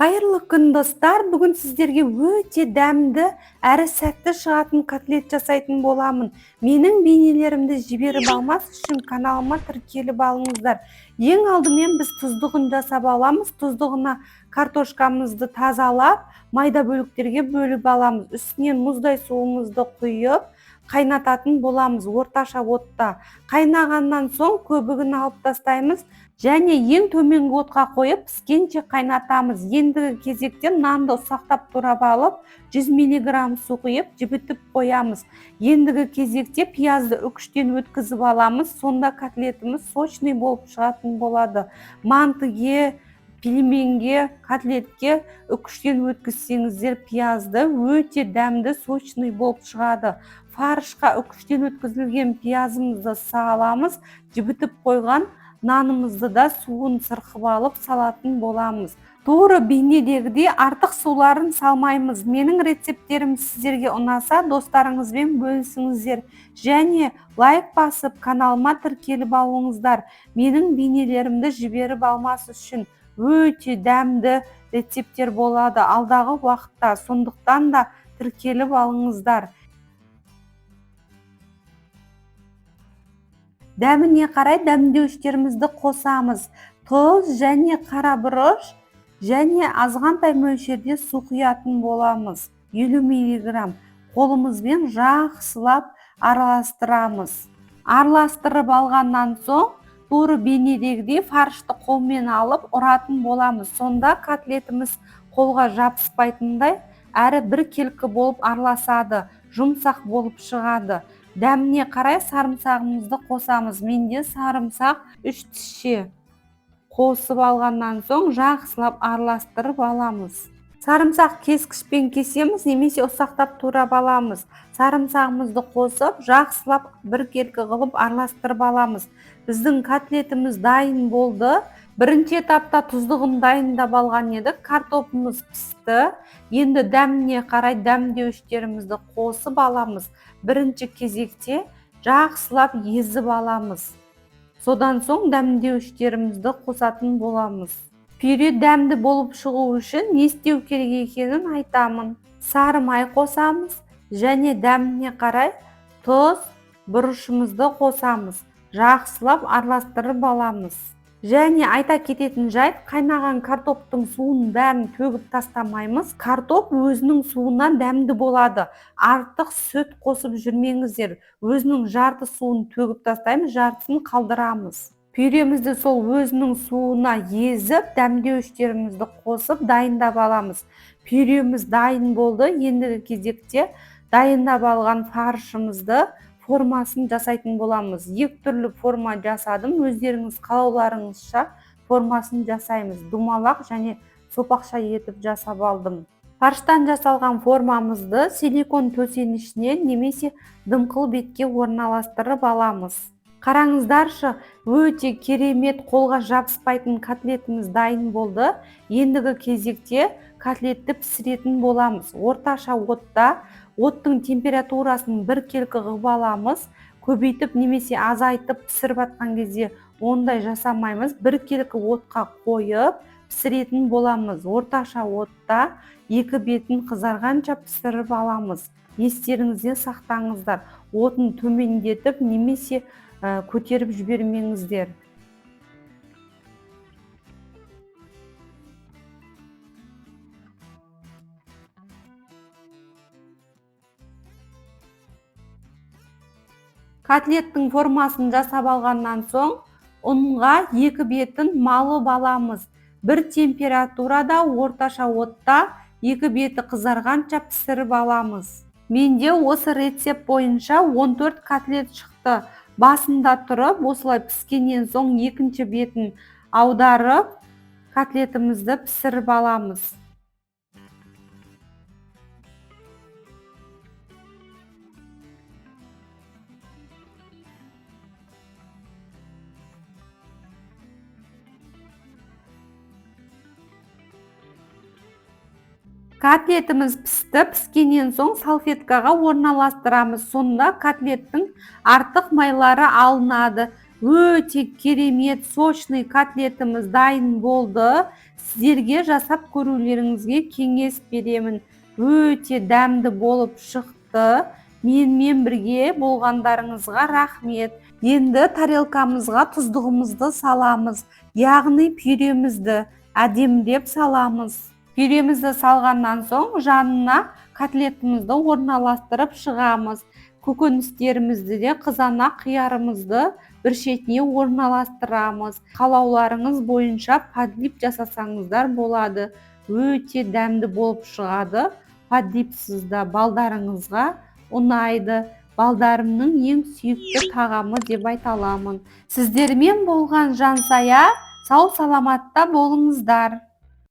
Қайырлы күн достар, бүгін сіздерге өте дәмді әрі сәтті шығатын котлет жасайтын боламын. Менің бейнелерімді жіберіп алмас үшін каналыма тіркеліп алыңыздар. Ең алдымен біз тұздығын жасап аламыз. Тұздығына картошкамызды тазалап, майда бөліктерге бөліп аламыз. Үстінен мұздай суымызды құйып, қайнататын боламыз орташа отта. Қайнағаннан соң көбігін алып тастаймыз. Және ең төменгі отқа қойып піскенше қайнатамыз. Ендігі кезекте нанды ұсақтап турап алып, 100 мг су құйып жібітіп қоямыз. Ендігі кезекте пиязды үкіштен өткізіп аламыз. Сонда котлетіміз сочный болып шығатын болады. Мантыге, пельменге, котлетке үкіштен өткізсеңіздер пиязды өте дәмді сочный болып шығады. Фаршқа үкіштен өткізілген пиязымызды саламыз, жібітіп қойған нанымызды да суын сырқып алып салатын боламыз. Тура бейнедегідей артық суларын салмаймыз. Менің рецептерім сіздерге ұнаса, достарыңызбен бөлісіңіздер. Және лайк басып, каналыма тіркеліп алыңыздар. Менің бейнелерімді жіберіп алмас үшін өте дәмді рецептер болады алдағы уақытта. Сондықтан да тіркеліп алыңыздар. Дәміне қарай дәмдеуіштерімізді қосамыз. Тұз және қара бұрыш және азғантай мөлшерде су құятын боламыз. 50 мг. Қолымызбен жақсылап араластырамыз. Араластырып алғаннан соң тура бейнедегідей фаршты қолмен алып ұратын боламыз. Сонда котлетіміз қолға жабыспайтындай әрі біркелкі болып араласады, жұмсақ болып шығады. Дәміне қарай сарымсағымызды қосамыз. Менде сарымсақ 3 тісше. Қосып алғаннан соң жақсылап араластырып аламыз. Сарымсақ кескішпен кесеміз, немесе ұсақтап турап аламыз. Сарымсағымызды қосып, жақсылап біркелкі қылып араластырып аламыз. Біздің котлетіміз дайын болды. Бірінші этапта тұздығын дайындап алған едік. Картопымыз пісті. Енді дәміне қарай дәмдеуіштерімізді қосып аламыз. Бірінші кезекте жақсылап езіп аламыз. Содан соң дәмдеуіштерімізді қосатын боламыз. Пюре дәмді болып шығу үшін не істеу керек екенін айтамын. Сары май қосамыз және дәміне қарай тұз, бұрышымызды қосамыз. Жақсылап араластырып аламыз. Және айта кететін жайт, қайнаған картоптың суын бәрін төгіп тастамаймыз. Картоп өзінің суынан дәмді болады. Артық сүт қосып жүрмеңіздер. Өзінің жарты суын төгіп тастаймыз, жартысын қалдырамыз. Пюремізді сол өзінің суына езіп, дәмдеуіштерімізді қосып дайындап аламыз. Пюреміз дайын болды. Ендігі кезекте дайындап алған фаршымызды формасын жасайтын боламыз. Екі түрлі форма жасадым. Өздеріңіз қалауларыңызша формасын жасаймыз. Думалақ және сопақша етіп жасап алдым. Фарштан жасалған формамызды силикон төсенішіне немесе дымқыл бетке орналастырып аламыз. Қараңыздаршы, өте керемет қолға жабыспайтын котлетіміз дайын болды. Ендігі кезекте котлетті пісіретін боламыз. Орташа отта оттың температурасын біркелкі қылып аламыз. Көбейтіп немесе азайтып пісіріп атқан кезде ондай жасамаймыз. Біркелкі отқа қойып пісіретін боламыз. Орташа отта екі бетін қызарғанша пісіріп аламыз. Естеріңізде сақтаңыздар. Отын төмендетіп немесе көтеріп жібермеңіздер. Котлеттің формасын жасап алғаннан соң ұнға екі бетін малып аламыз. Бір температурада орташа отта екі беті қызарғанша пісіріп аламыз. Менде осы рецепт бойынша 14 котлет шықты. Басында тұрып, осылай піскеннен соң екінші бетін аударып, котлетімізді пісіріп аламыз. Котлетіміз пісті. Піскеннен соң салфеткаға орналастырамыз. Сонда котлеттің артық майлары алынады. Өте керемет сочный котлетimiz дайын болды. Сіздерге жасап көрулеріңізге кеңес беремін. Өте дәмді болып шықты. Менімен бірге болғандарыңызға рахмет. Енді тарелкамызға тұздығымызды саламыз. Яғни пюремізді әдемілеп саламыз. Пюремізді салғаннан соң жанына котлетімізді орналастырып шығамыз. Көкөністерімізді де қызанақ қиярымызды бір шетіне орналастырамыз. Қалауларыңыз бойынша подлив жасасаңыздар болады. Өте дәмді болып шығады. Подливсіз да балдарыңызға ұнайды. Балдарымның ең сүйікті тағамы деп айта аламын. Сіздермен болған Жансая, сау саламатта болыңыздар.